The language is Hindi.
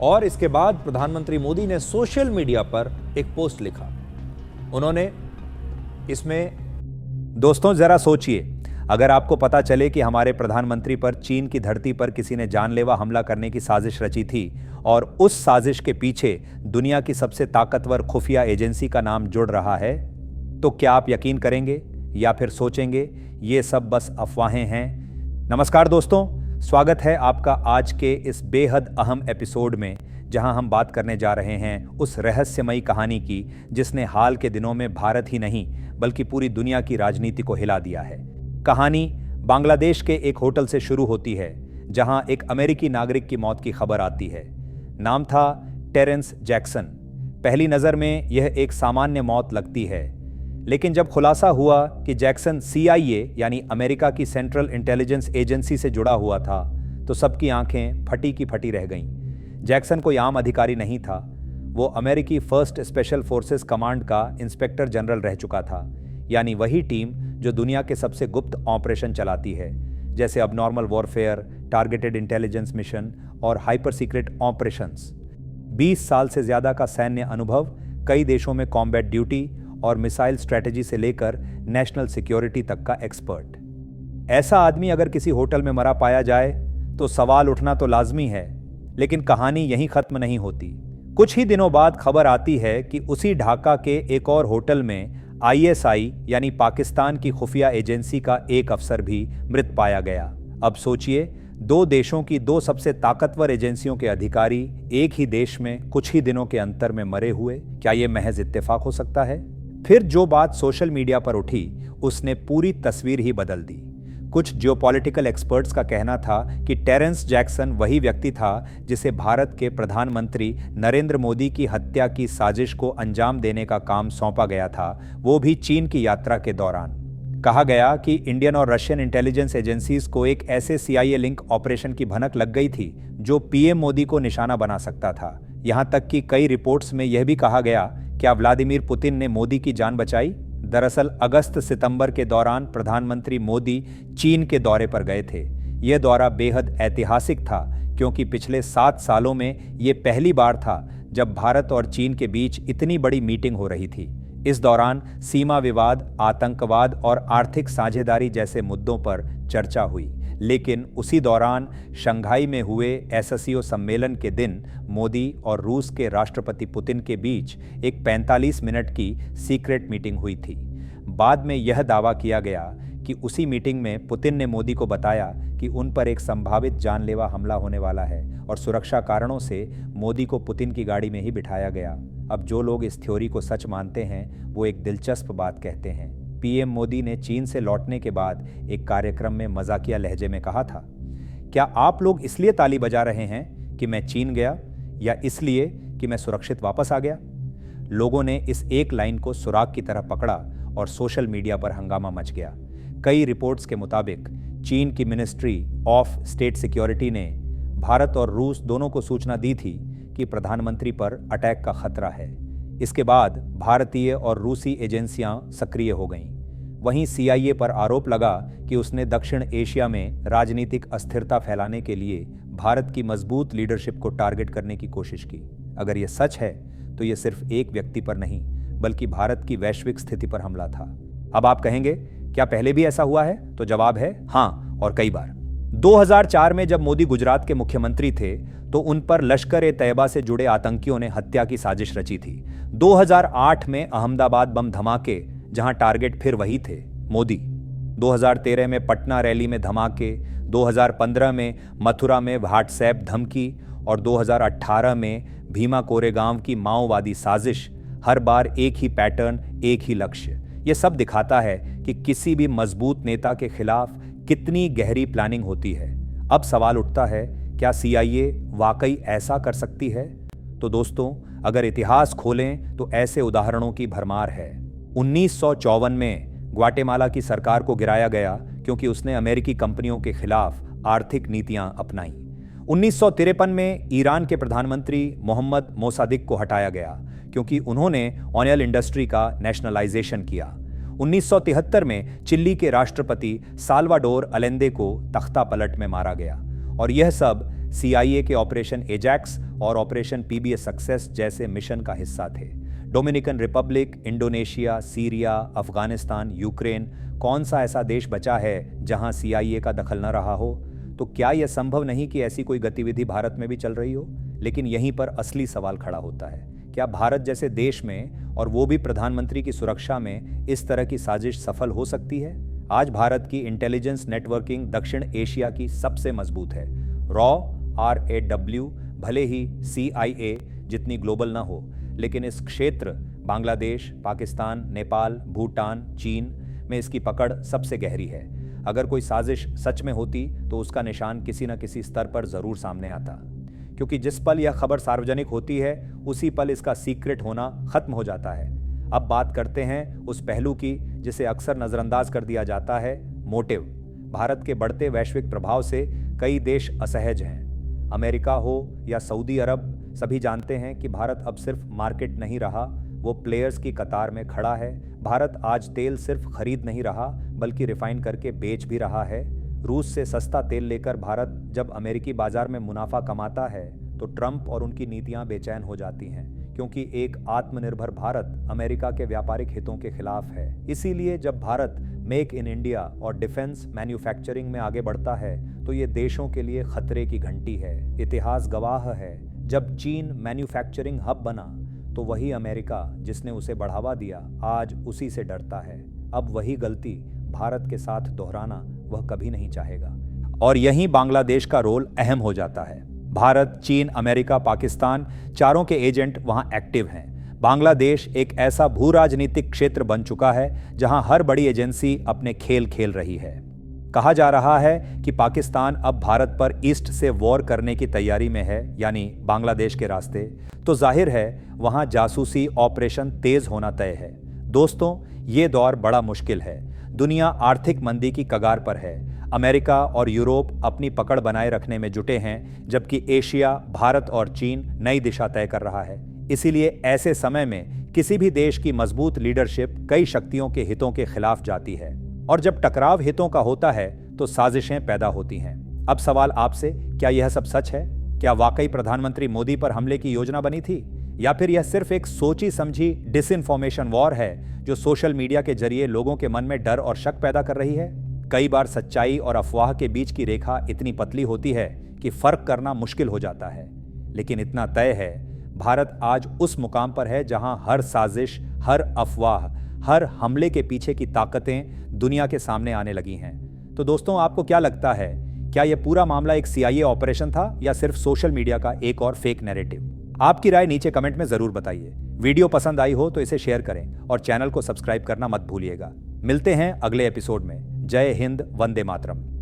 और इसके बाद प्रधानमंत्री मोदी ने सोशल मीडिया पर एक पोस्ट लिखा। उन्होंने इसमें, दोस्तों जरा सोचिए, अगर आपको पता चले कि हमारे प्रधानमंत्री पर चीन की धरती पर किसी ने जानलेवा हमला करने की साजिश रची थी और उस साजिश के पीछे दुनिया की सबसे ताकतवर खुफिया एजेंसी का नाम जुड़ रहा है, तो क्या आप यकीन करेंगे या फिर सोचेंगे ये सब बस अफवाहें हैं? नमस्कार दोस्तों, स्वागत है आपका आज के इस बेहद अहम एपिसोड में, जहां हम बात करने जा रहे हैं उस रहस्यमयी कहानी की जिसने हाल के दिनों में भारत ही नहीं बल्कि पूरी दुनिया की राजनीति को हिला दिया है। कहानी बांग्लादेश के एक होटल से शुरू होती है जहां एक अमेरिकी नागरिक की मौत की खबर आती है। नाम था टेरेंस जैक्सन। पहली नज़र में यह एक सामान्य मौत लगती है, लेकिन जब खुलासा हुआ कि जैक्सन CIA यानी अमेरिका की सेंट्रल इंटेलिजेंस एजेंसी से जुड़ा हुआ था, तो सबकी आंखें फटी की फटी रह गईं। जैक्सन कोई आम अधिकारी नहीं था, वो अमेरिकी फर्स्ट स्पेशल फोर्सेस कमांड का इंस्पेक्टर जनरल रह चुका था, यानी वही टीम जो दुनिया के सबसे गुप्त ऑपरेशन चलाती है, जैसे abnormal warfare, targeted intelligence mission और हाइपर सीक्रेट ऑपरेशंस। 20 साल से ज़्यादा का सैन्य अनुभव, कई देशों में कॉम्बैट ड्यूटी और मिसाइल स्ट्रैटेजी से लेकर नेशनल सिक्योरिटी तक का एक्सपर्ट। ऐसा आदमी अगर किसी होटल में मरा पाया जाए तो सवाल उठना तो लाजमी है, लेकिन कहानी यहीं खत्म नहीं होती। कुछ ही दिनों बाद खबर आती है कि उसी ढाका के एक और होटल में ISI यानी पाकिस्तान की खुफिया एजेंसी का एक अफसर भी मृत पाया गया। अब सोचिए, दो देशों की दो सबसे ताकतवर एजेंसियों के अधिकारी एक ही देश में कुछ ही दिनों के अंतर में मरे हुए, क्या यह महज इत्तेफाक हो सकता है? फिर जो बात सोशल मीडिया पर उठी उसने पूरी तस्वीर ही बदल दी। कुछ जियोपॉलिटिकल एक्सपर्ट्स का कहना था कि टेरेंस जैक्सन वही व्यक्ति था जिसे भारत के प्रधानमंत्री नरेंद्र मोदी की हत्या की साजिश को अंजाम देने का काम सौंपा गया था, वो भी चीन की यात्रा के दौरान। कहा गया कि इंडियन और रशियन इंटेलिजेंस एजेंसीज को एक ऐसे CIA लिंक ऑपरेशन की भनक लग गई थी जो PM मोदी को निशाना बना सकता था। यहाँ तक कि कई रिपोर्ट्स में यह भी कहा गया, क्या व्लादिमीर पुतिन ने मोदी की जान बचाई? दरअसल अगस्त-सितंबर के दौरान प्रधानमंत्री मोदी चीन के दौरे पर गए थे। यह दौरा बेहद ऐतिहासिक था क्योंकि पिछले 7 सालों में ये पहली बार था जब भारत और चीन के बीच इतनी बड़ी मीटिंग हो रही थी। इस दौरान सीमा विवाद, आतंकवाद और आर्थिक साझेदारी जैसे मुद्दों पर चर्चा हुई। लेकिन उसी दौरान शंघाई में हुए SCO सम्मेलन के दिन मोदी और रूस के राष्ट्रपति पुतिन के बीच एक 45 मिनट की सीक्रेट मीटिंग हुई थी। बाद में यह दावा किया गया कि उसी मीटिंग में पुतिन ने मोदी को बताया कि उन पर एक संभावित जानलेवा हमला होने वाला है और सुरक्षा कारणों से मोदी को पुतिन की गाड़ी में ही बिठाया गया। अब जो लोग इस थ्योरी को सच मानते हैं वो एक दिलचस्प बात कहते हैं। PM मोदी ने चीन से लौटने के बाद एक कार्यक्रम में मजाकिया लहजे में कहा था, क्या आप लोग इसलिए ताली बजा रहे हैं कि मैं चीन गया या इसलिए कि मैं सुरक्षित वापस आ गया? लोगों ने इस एक लाइन को सुराग की तरह पकड़ा और सोशल मीडिया पर हंगामा मच गया। कई रिपोर्ट्स के मुताबिक चीन की मिनिस्ट्री ऑफ स्टेट सिक्योरिटी ने भारत और रूस दोनों को सूचना दी थी कि प्रधानमंत्री पर अटैक का खतरा है। इसके बाद भारतीय और रूसी एजेंसियां सक्रिय हो गईं। वहीं CIA पर आरोप लगा कि उसने दक्षिण एशिया में राजनीतिक अस्थिरता फैलाने के लिए भारत की मजबूत लीडरशिप को टारगेट करने की कोशिश की। अगर यह सच है तो यह सिर्फ एक व्यक्ति पर नहीं बल्कि भारत की वैश्विक स्थिति पर हमला था। अब आप कहेंगे, क्या पहले भी ऐसा हुआ है? तो जवाब है हाँ, और कई बार। 2004 में जब मोदी गुजरात के मुख्यमंत्री थे तो उन पर लश्कर-ए-तैयबा से जुड़े आतंकियों ने हत्या की साजिश रची थी। 2008 में अहमदाबाद बम धमाके, जहां टारगेट फिर वही थे, मोदी। 2013 में पटना रैली में धमाके, 2015 में मथुरा में व्हाट्सएप धमकी और 2018 में भीमा कोरेगांव की माओवादी साजिश। हर बार एक ही पैटर्न, एक ही लक्ष्य। यह सब दिखाता है कि किसी भी मजबूत नेता के खिलाफ कितनी गहरी प्लानिंग होती है। अब सवाल उठता है, क्या CIA वाकई ऐसा कर सकती है? तो दोस्तों, अगर इतिहास खोलें तो ऐसे उदाहरणों की भरमार है। 1954 में ग्वाटेमाला की सरकार को गिराया गया क्योंकि उसने अमेरिकी कंपनियों के खिलाफ आर्थिक नीतियां अपनाई। 1953 में ईरान के प्रधानमंत्री मोहम्मद मोसादिक को हटाया गया क्योंकि उन्होंने ऑयल इंडस्ट्री का नेशनलाइजेशन किया। 1973 में चिली के राष्ट्रपति साल्वाडोर अलेंदे को तख्ता पलट में मारा गया और यह सब CIA के ऑपरेशन एजैक्स और ऑपरेशन PBS सक्सेस जैसे मिशन का हिस्सा थे। Dominican Republic, Indonesia, Syria, Afghanistan, Ukraine, कौन सा ऐसा देश बचा है जहां CIA का दखल न रहा हो? तो क्या यह संभव नहीं कि ऐसी कोई गतिविधि भारत में भी चल रही हो? लेकिन यहीं पर असली सवाल खड़ा होता है, क्या भारत जैसे देश में, और वो भी प्रधानमंत्री की सुरक्षा में, इस तरह की साजिश सफल हो सकती है? आज भारत की इंटेलिजेंस नेटवर्किंग दक्षिण एशिया की सबसे मजबूत है। RAW भले ही CIA जितनी ग्लोबल ना हो, लेकिन इस क्षेत्र बांग्लादेश, पाकिस्तान, नेपाल, भूटान, चीन में इसकी पकड़ सबसे गहरी है। अगर कोई साजिश सच में होती तो उसका निशान किसी न किसी स्तर पर जरूर सामने आता, क्योंकि जिस पल यह खबर सार्वजनिक होती है उसी पल इसका सीक्रेट होना खत्म हो जाता है। अब बात करते हैं उस पहलू की जिसे अक्सर नजरअंदाज कर दिया जाता है, मोटिव। भारत के बढ़ते वैश्विक प्रभाव से कई देश असहज हैं। अमेरिका हो या सऊदी अरब, सभी जानते हैं कि भारत अब सिर्फ मार्केट नहीं रहा, वो प्लेयर्स की कतार में खड़ा है। भारत आज तेल सिर्फ खरीद नहीं रहा बल्कि रिफाइन करके बेच भी रहा है। रूस से सस्ता तेल लेकर भारत जब अमेरिकी बाजार में मुनाफा कमाता है तो ट्रंप और उनकी नीतियां बेचैन हो जाती हैं, क्योंकि एक आत्मनिर्भर भारत अमेरिका के व्यापारिक हितों के खिलाफ है। इसीलिए जब भारत मेक इन इंडिया और डिफेंस मैन्युफैक्चरिंग में आगे बढ़ता है तो ये देशों के लिए खतरे की घंटी है। इतिहास गवाह है, जब चीन मैन्युफैक्चरिंग हब बना तो वही अमेरिका जिसने उसे बढ़ावा दिया आज उसी से डरता है। अब वही गलती भारत के साथ दोहराना वह कभी नहीं चाहेगा। और यहीं बांग्लादेश का रोल अहम हो जाता है। भारत, चीन, अमेरिका, पाकिस्तान, चारों के एजेंट वहां एक्टिव हैं। बांग्लादेश एक ऐसा भू राजनीतिक क्षेत्र बन चुका है जहां हर बड़ी एजेंसी अपने खेल खेल रही है। कहा जा रहा है कि पाकिस्तान अब भारत पर ईस्ट से वॉर करने की तैयारी में है, यानी बांग्लादेश के रास्ते। तो जाहिर है वहां जासूसी ऑपरेशन तेज होना तय है। दोस्तों, ये दौर बड़ा मुश्किल है। दुनिया आर्थिक मंदी की कगार पर है। अमेरिका और यूरोप अपनी पकड़ बनाए रखने में जुटे हैं, जबकि एशिया, भारत और चीन नई दिशा तय कर रहा है। इसीलिए ऐसे समय में किसी भी देश की मजबूत लीडरशिप कई शक्तियों के हितों के खिलाफ जाती है, और जब टकराव हितों का होता है तो साजिशें पैदा होती हैं। अब सवाल आपसे, क्या यह सब सच है? क्या वाकई प्रधानमंत्री मोदी पर हमले की योजना बनी थी, या फिर यह सिर्फ एक सोची समझी डिसइंफॉर्मेशन वॉर है जो सोशल मीडिया के जरिए लोगों के मन में डर और शक पैदा कर रही है? कई बार सच्चाई और अफवाह के बीच की रेखा इतनी पतली होती है कि फर्क करना मुश्किल हो जाता है। लेकिन इतना तय है, भारत आज उस मुकाम पर है जहां हर साजिश, हर अफवाह, हर हमले के पीछे की ताकतें दुनिया के सामने आने लगी हैं। तो दोस्तों, आपको क्या लगता है, क्या यह पूरा मामला एक CIA ऑपरेशन था या सिर्फ सोशल मीडिया का एक और फेक नैरेटिव? आपकी राय नीचे कमेंट में जरूर बताइए। वीडियो पसंद आई हो तो इसे शेयर करें और चैनल को सब्सक्राइब करना मत भूलिएगा। मिलते हैं अगले एपिसोड में। जय हिंद, वंदे मातरम।